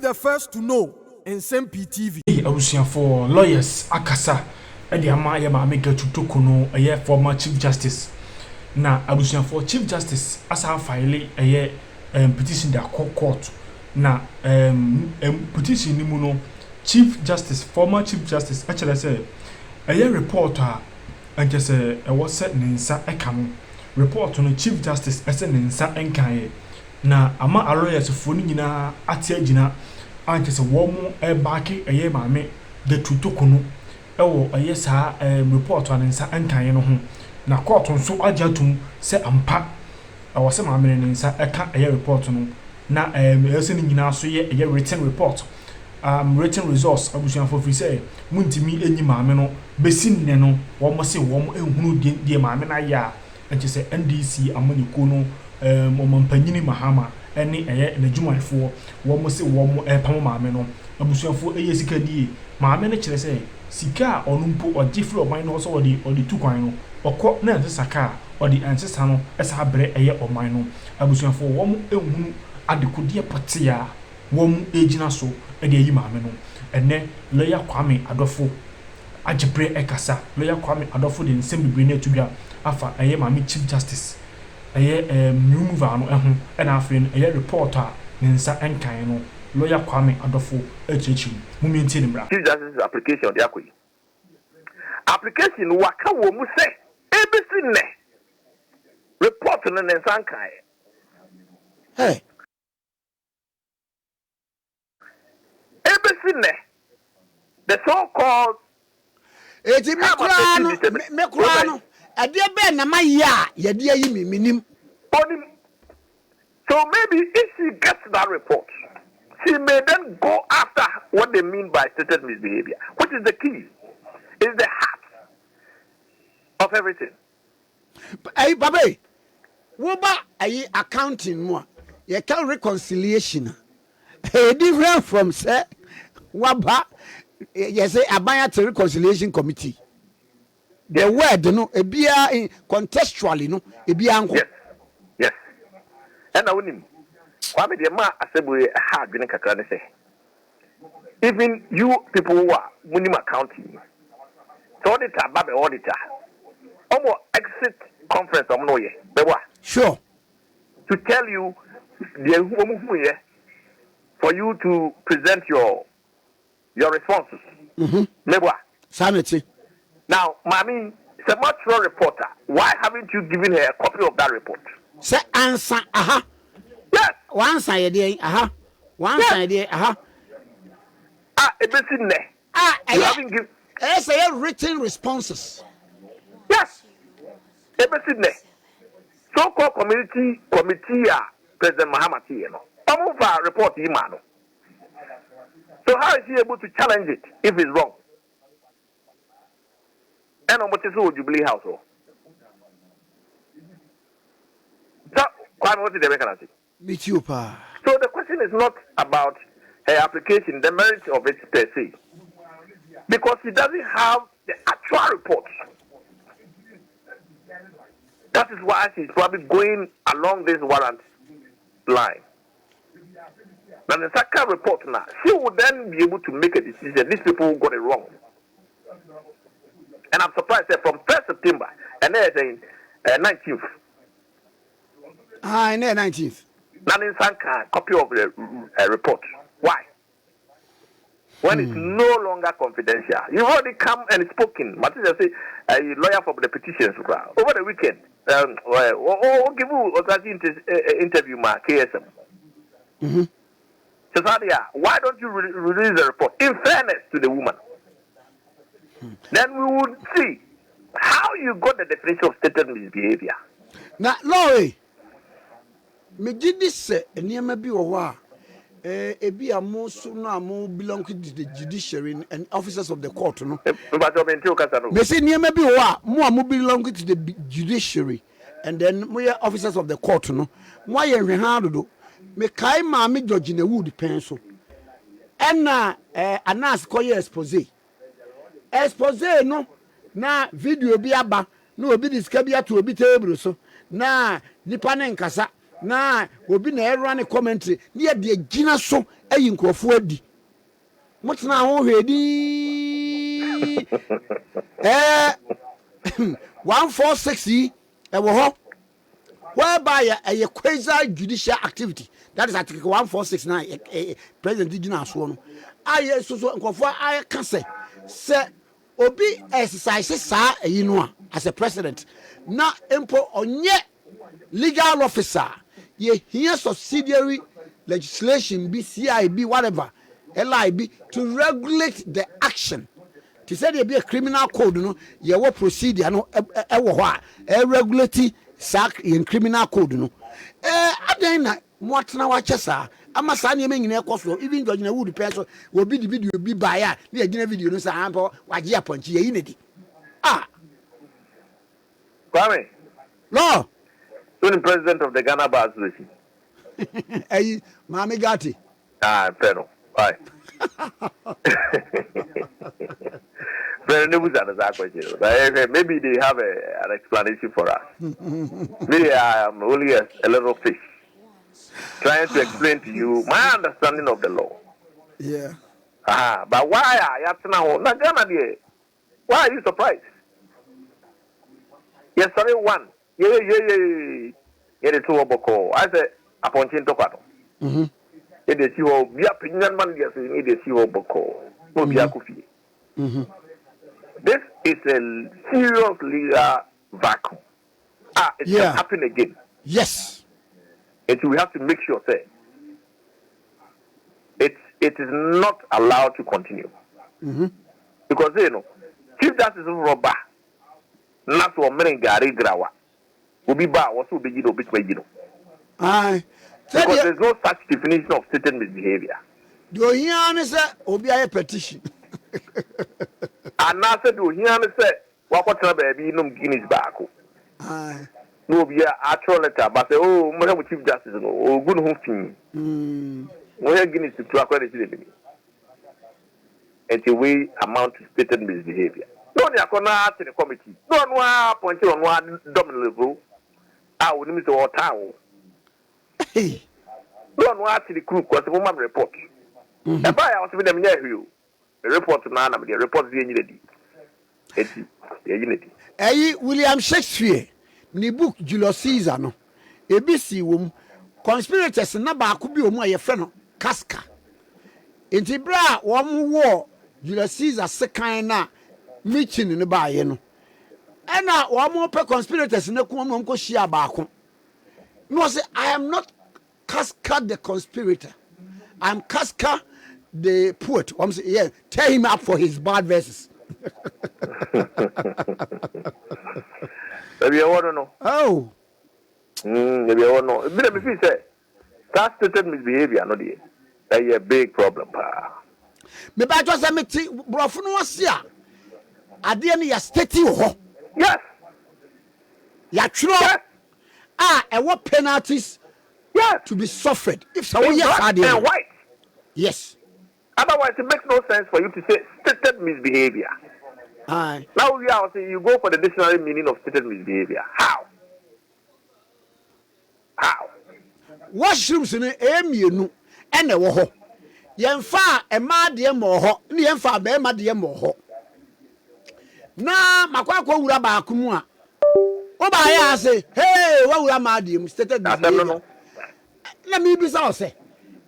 the first to know Nsem-Pii TV. For lawyers akasa the ama ya ma make to Torkonoo a former chief justice na abusian for chief justice asa file a petition da court na petition ni mu no chief justice former chief justice actually say a reporter and just a was set ninsa ekam report no chief justice ese ninsa enkan na ama lawyers for ni nyina atia gina and just a warm back a year mame the Torkonoo ewo ayesa report on ninsa enkan no ho na court nso ajatum se ampa awose mame ninsa eka a report no na ese ni nyina so ye written report written results abusuan for free say muntimi enyi mame no besin ne no wo mo se wo mo ehunu die mame na ya enche se NDC amoniko no omampanyini mahama ene na jumanfo wo mo se wo mo pam mame no abusuan fo sika die mame ne kire se sika onumpo ogifre oman no so odi tukwan no okọ na nsaka odi ansesa no esa bere oman no abusuan fo wo mo ehunu adekode patia wo mo ejina so ede yi mame no ene lawyer Kwame Adofo ajebre ekasa lawyer Kwame Adofo de Nsem-Pii na tubia afa mame chief justice new mover no eho ena afren reporter nsa enkan no lawyer Kwame Adofo echichi mumenti ni bra chief justice application de akoyi application waka wo mu se ebisi ne report no nsa enkan hey the so-called mekurano ade be na maya yade yi minim so maybe if she gets that report she may then go after what they mean by stated misbehavior, which is the key, is the heart of everything. Hey babe wo ba ayi accounting mo ye can reconciliation different from say waba you say abaya to reconciliation committee the word no ebia contextually no ebia anko yes and awunim Kwame de ma asebwe ha adwene kakra ne say even you people who are munim accounting so auditor babe auditor omo exit conference omo ye bewa sure to tell you the omo here for you to present your responses. Mebwa. Sanity. Now, Mami, it's a mature reporter. Why haven't you given her a copy of that report? Say answer, Yes. One side, one side, a bit in there. You haven't given. Say written responses. Yes. A bit in there. So-called committee, President Mahamat, you know. Report Imano. So how is he able to challenge it if it's wrong? And on what is the Jubilee House? So the question is not about her application, the merit of it per se, because she doesn't have the actual report. That is why she's probably going along this warrant line. Now the second report now, she would then be able to make a decision. These people got it wrong. And I'm surprised that from 1st September and then 19th. In the 19th. Now in Sanka copy of the report. Why? When it's no longer confidential. You've already come and spoken. Matisha say a lawyer for the petitions over the weekend. Give you an interview ma KSM. Why don't you release the report in fairness to the woman? Then we would see how you got the definition of stated misbehavior. Now, Lord, me did this near maybe a be a most no belong to the judiciary and officers of the court. No, me say near maybe more belong to the judiciary and then we are officers of the court. No, why you handle me kai mama judge in a wood pencil and na anas koye expose no na video bi aba na obi disca bia to obi table so na nipa ne nkasa na obi na run commentary near the gina so ayi nkrofo adi motena ho hwedi 146 ewo ho whereby a quasi judicial activity that is article 1469 president gina so no aye so nkrofo aye ka say obi exercise sa ayi no as a president na empo onye legal officer ye here subsidiary legislation BCIB whatever LIB to regulate the action to say there be a criminal code no ye wo procedure no e wo ho a regulate sack in criminal code no adan na motena wa chesa ama sa ne nyina ekoso even judge na would pay so will be the video be buy a na agina video no sa ampo waje aponchi ye ne di Kwame no the president of the Ghana Bar Association. Hey, Mami Gati. Pero. Why? Maybe they have an explanation for us. Maybe I am only a little fish trying to explain to you my understanding of the law. Yeah. But why are you surprised? Yes, sorry, one. Yeah, the two oboko. I said, upon Chintopato. It is you, be up in man, yes, it is you oboko. No, be a coffee. This is a serious legal vacuum. It can happen again. Yes. And we have to make sure that it is not allowed to continue. Because, Chief Justice of Robber, not to a man, Gary Grawa. Ubi ba also be you bit way. Aye. Because there's no such definition of certain misbehavior. Do you answer Obi a petition? And now said do you say what baby no Guinness back. Aye. No be a actual letter, but say, oh, Madam Chief Justice, oh, good home thing. We have Guinness to accredit it. And the way amount to stated misbehavior. No, they are going to the committee. No one point on one dominant level. I would miss all town. Hey. No one to the crew because the woman report. And by I was with them near you. The report to Nana, the report the unity. It's the unity. Hey, William Shakespeare, ni book Julius Caesar no. ABC wom conspirators na ba ko bi omu aye fe no Casca. Enti bra wom wo Julius Caesar sekan na meeting ne ba ye no. Ena wom pe conspirators na ko mo ko shia ba ko. No say I am not Casca the conspirator. I am Casca the poet. Say yeah, tear him up for his bad verses. Maybe I want to know. Oh. Maybe I want to know. But if you say that stated misbehavior, no, that's a big problem. Me ba just say me ti brofo no ase a ade ne ya state ho. Yes. Ya twiro. Yes. What penalties to be suffered if someone yes and white. Yes. Otherwise, it makes no sense for you to say stated misbehavior. Aye. Now we are saying you go for the dictionary meaning of stated misbehavior. How? Washrooms in emienu ene wo ho. Yemfa ema de mo ho, ne yemfa ba ema de mo ho. Na makwakwa wura ba akumu a. Wo ba ya say, "Hey, wa wura ma de stated misbehavior." Na me bi say o say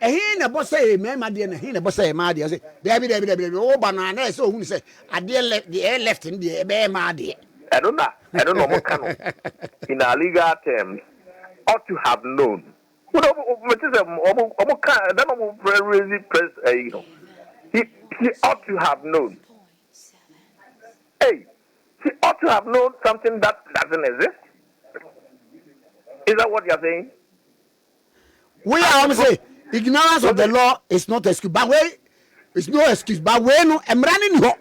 ehin na bo say mema de na hin na bo say ma de say David wo ba na na say ohun say ade left in the be ma de I don't know what kind of in our legal terms ought to have known. He ought to have known. Hey, he ought to have known something that doesn't exist. Is that what you're saying? We are say ignorance of the law is not excuse. But way it's no excuse. But way no I'm running ho.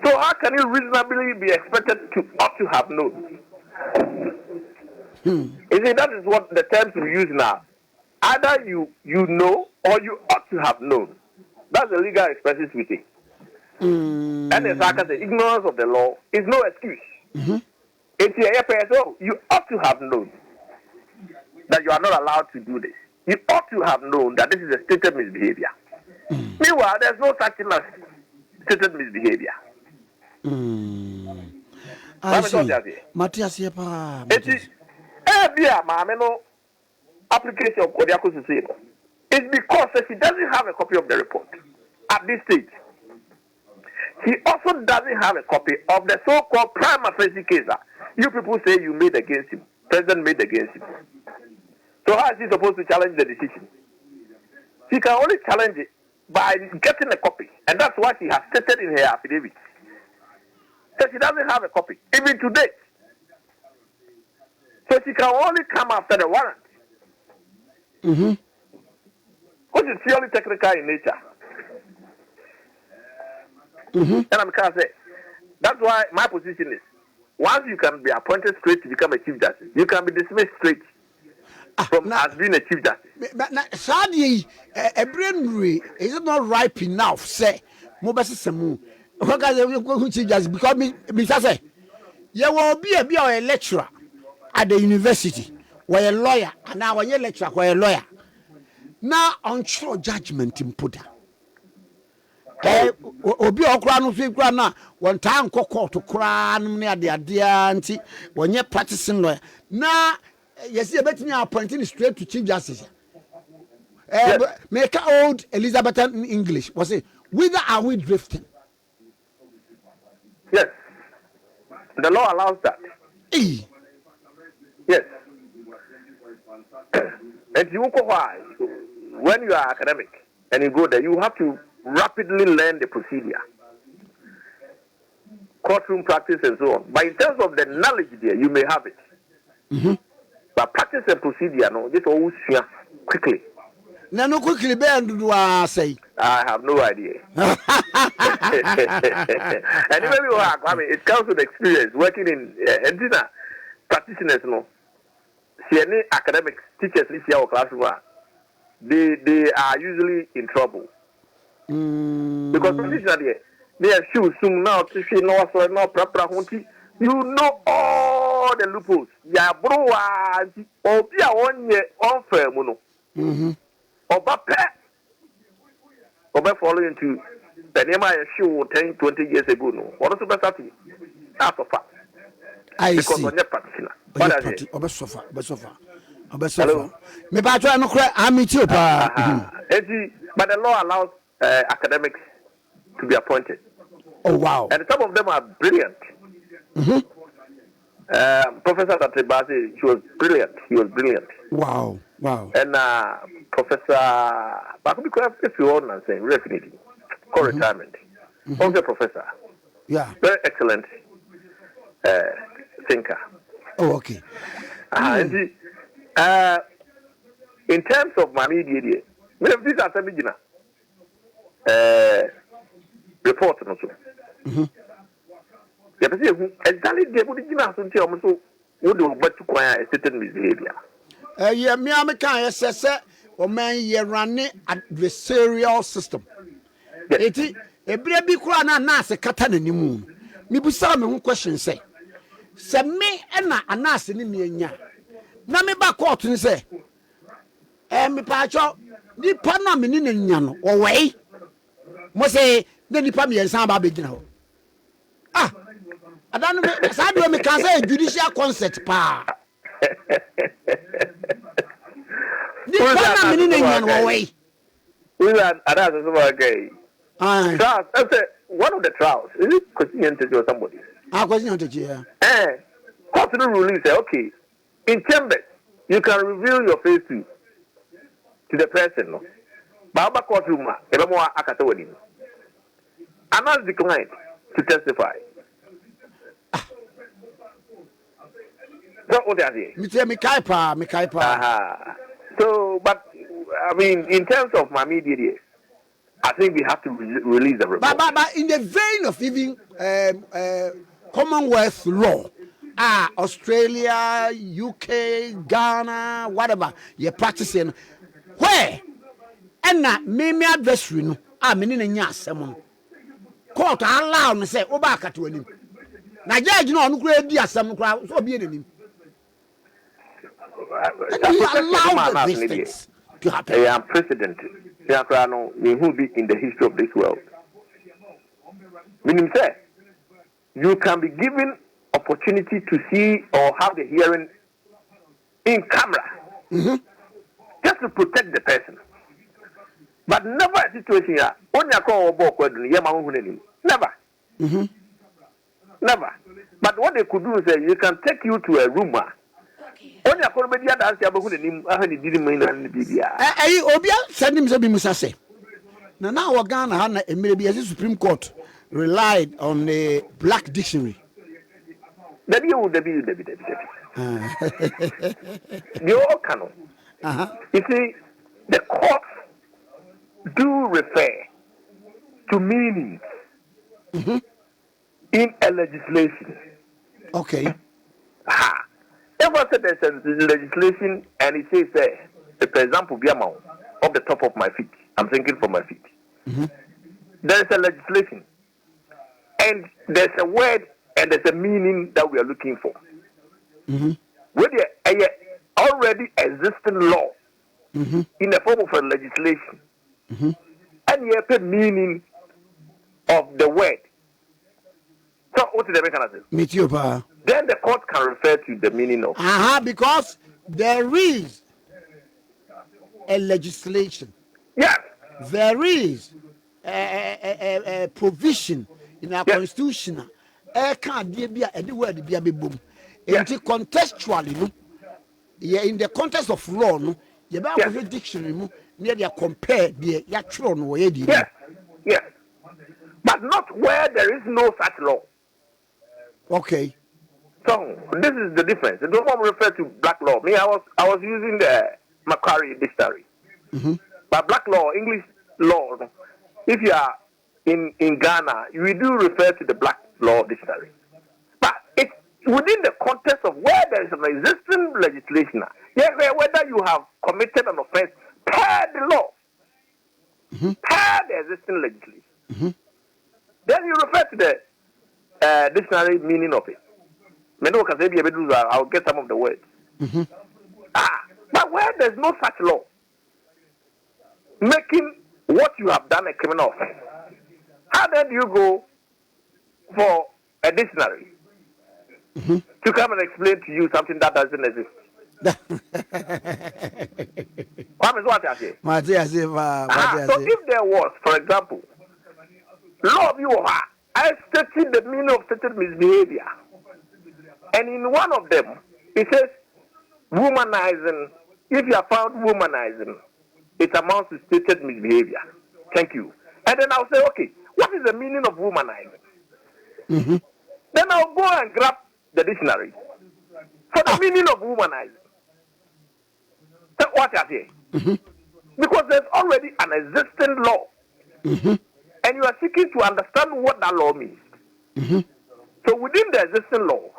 So how can you reasonably be expected to ought to have known? You see, that is what the terms we use now. Either you know or you ought to have known. That's the legal expressions we take. And as I can say, ignorance of the law is no excuse. It's a person, you ought to have known. that you are not allowed to do this. You ought to have known that this is a stated misbehavior. Meanwhile, there's no such thing as stated misbehavior. I see. Matthias, it is application of Kodiako to say it's because she doesn't have a copy of the report at this stage. She also doesn't have a copy of the so-called prima facie case you people say you made against him. President made against him. So how is she supposed to challenge the decision? She can only challenge it by getting a copy, and that's what she has stated in her affidavit. So she doesn't have a copy, even today. So she can only come after the warrant, which is purely technical in nature. And I'm going to say, that's why my position is, once you can be appointed straight to become a chief justice, you can be dismissed straight from as being a chief justice. Sadly, a brain is it not ripe enough? Say, because me say, you will be a lecturer at the university, where a lawyer, and now a lecturer, where a lawyer. Now on true judgment in Puda. Obi okra no fi kra na won tan kokko to kra no ne ade anti when you practicing lawyer na yes you betimi appointing straight to chief justice make old Elizabethan English was it whither are we drifting? Yes, the law allows that. Yes. And you go why when you are academic and you go there, you have to rapidly learn the procedure, courtroom practice and so on. But in terms of the knowledge there, you may have it. But practice and procedure, no, this always quickly. No, quickly, do I say? I have no idea. And even it comes with experience working in practitioners, no. See any academics, teachers, in our classroom, they are usually in trouble. Because traditionally, they have shoes soon now to see no proper hunting. You know all the loopholes. Ya bro, or be a 1 year unfair mono. Or following to the name I show 10, 20 years ago. No, what is the best after fact? I because see. On your practitioner. What is it? Me ba try no cry am too pa. But the law allows academics to be appointed. Oh wow. And some of them are brilliant. Professor Tatebasi, he was brilliant. Wow. And Professor if you want to say definitely call retirement. Also professor. Yeah. Very excellent thinker. Oh okay. In terms of my media, these are some report also. Exactly, they would a certain misbehavior. Yeah, me am say o man ye running adversarial system. Eti ebire bi kura na ase kata nanimu. Me busa me ho question say me na anase ni me anya. Na me ba court ni say me pa cho nipa na me ni nya no o wei. Mo say the nipa me ensan ba be gina ho. I don't know. How do we can say judicial concept pa? This one a minute in one way. We are okay. Trials. One of the trials. Is it question to somebody? Question to you. Court ruling say okay. In chambers, you can reveal your face to the person. No. Baba courtroom. Everyone akatawadi. Anas declined to testify. So, but I mean, in terms of my media, I think we have to release the report. But in the vein of even Commonwealth law, Australia, UK, Ghana, whatever you're practicing, where and that me adversary no, meaning someone court allow me say Obaka to him. Now, judge no, no, so be in him. And we allow these things to happen. I am precedented. Who will be in the history of this world? Meaning, say, you can be given opportunity to see or have the hearing in camera, just to protect the person. But never a situation here. Never. Never. But what they could do is you can take you to a room. Only a comedy dance. Obia send him to be Musase. Now, Ghana, maybe as the Supreme Court relied on the black dictionary. You see, the courts do refer to meanings in a legislation. Okay. If I said there's a legislation and it says, for example, Biamau, off the top of my feet, I'm thinking for my feet. There is a legislation, and there's a word and there's a meaning that we are looking for. With the already existing law in the form of a legislation, and you have a meaning of the word. So, what is the mechanism? Then the court can refer to the meaning of. Because there is a legislation. Yes. There is a provision in our constitution. Contextually, in the context of law, you have a dictionary near the compare the actual. Yes. Yes. But not where there is no such law. Okay. So this is the difference. It don't refer to black law. Me, I was using the Macquarie dictionary. But black law, English law, if you are in Ghana, we do refer to the black law dictionary. But it's within the context of where there is an existing legislation. Whether you have committed an offense per the law, per the existing legislation, then you refer to the dictionary meaning of it. I'll get some of the words. But where there's no such law, making what you have done a criminal offense, how then do you go for a dictionary to come and explain to you something that doesn't exist? So if there was, for example, law of you I stated the meaning of certain misbehavior, and in one of them it says womanizing. If you are found womanizing, it amounts to stated misbehavior. Thank you. And then I'll say, okay, what is the meaning of womanizing? Then I'll go and grab the dictionary for the meaning of womanizing. That's what I say. Because there's already an existing law. And you are seeking to understand what that law means. So within the existing law,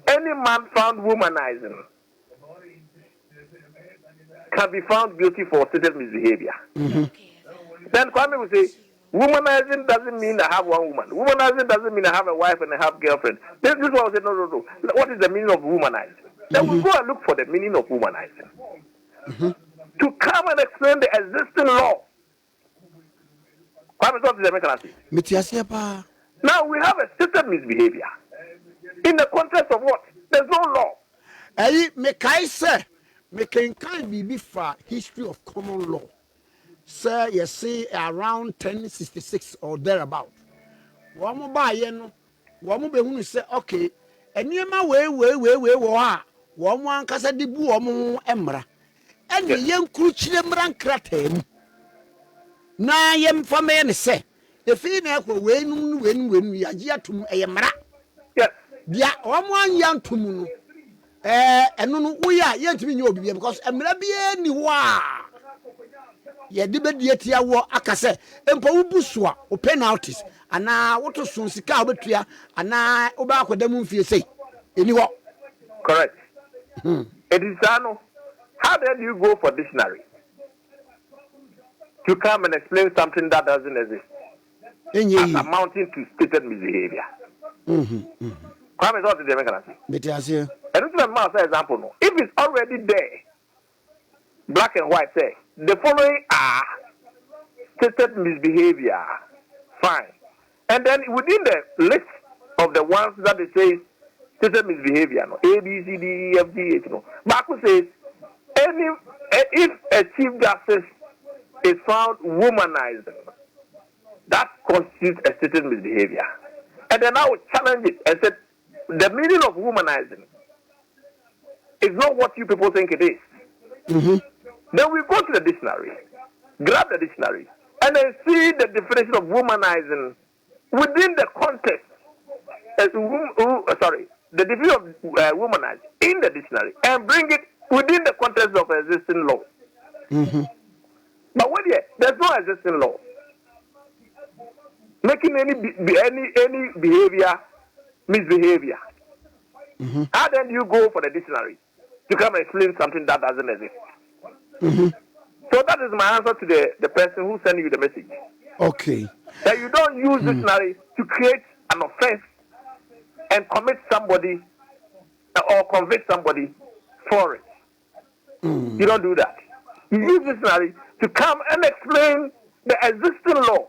any man found womanizing can be found guilty for stated misbehavior. Then Kwame will say, womanizing doesn't mean I have one woman. Womanizing doesn't mean I have a wife and I have girlfriend. This one will say, no. What is the meaning of womanizing? Then we go and look for the meaning of womanizing. To come and explain the existing law. Now we have a stated misbehavior. In the context of what? There's no law. Me can be for history of common law. Sir, you see around 1066 or thereabout. One buy no, one be say, okay, and near my way, one casa de bu emra. And the young cruchilembran kratem. Na yem for me say, the female when we are to a mara. Yes. Dia one young to and no, we are yet to be new because I'm not be any wa. Ye debate yet ya war akase, and Paubuswa or penalties, and now what to soon see Calbetria, and now Obako the moon for say. Anyway, correct. It is how then you go for dictionary to come and explain something that doesn't exist as amounting to stated misbehavior? Kwame is what the American. And this is a example. No? If it's already there, black and white, say the following are stated misbehavior, fine. And then within the list of the ones that they say stated misbehavior, no, A, B, C, D, E, F, G, H, no. Baku says if a chief justice is found womanizing, that constitutes a stated misbehavior. And then I would challenge it and say the meaning of womanizing is not what you people think it is. Mm-hmm. Then we go to the dictionary, grab the dictionary, and then see the definition of womanizing within the context. The definition of womanize in the dictionary and bring it within the context of existing law. Mm-hmm. But what there's no existing law making any behavior misbehavior. Mm-hmm. How then do you go for the dictionary to come and explain something that doesn't exist? Mm-hmm. So that is my answer to the person who sent you the message. Okay. That you don't use dictionary to create an offense and commit somebody or convict somebody for it. You don't do that. You use dictionary to come and explain the existing law,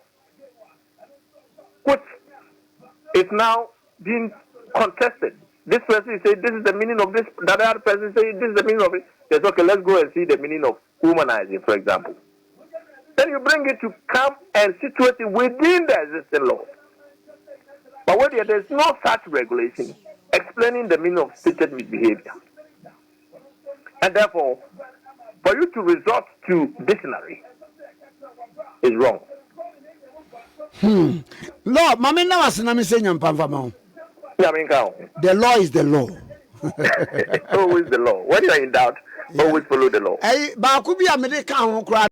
which is now being contested. This person say this is the meaning of this, the other person say this is the meaning of it. Yes, okay, let's go and see the meaning of humanizing, for example. Then you bring it to come and situate it within the existing law. But when there's no such regulation explaining the meaning of stated misbehavior. And therefore, for you to resort to dictionary is wrong. Law, mami na wasina mi senya mpamfa ma. The law is the law. Always the law. When you are in doubt, always follow the law. Ba ku bi amede ka ho kra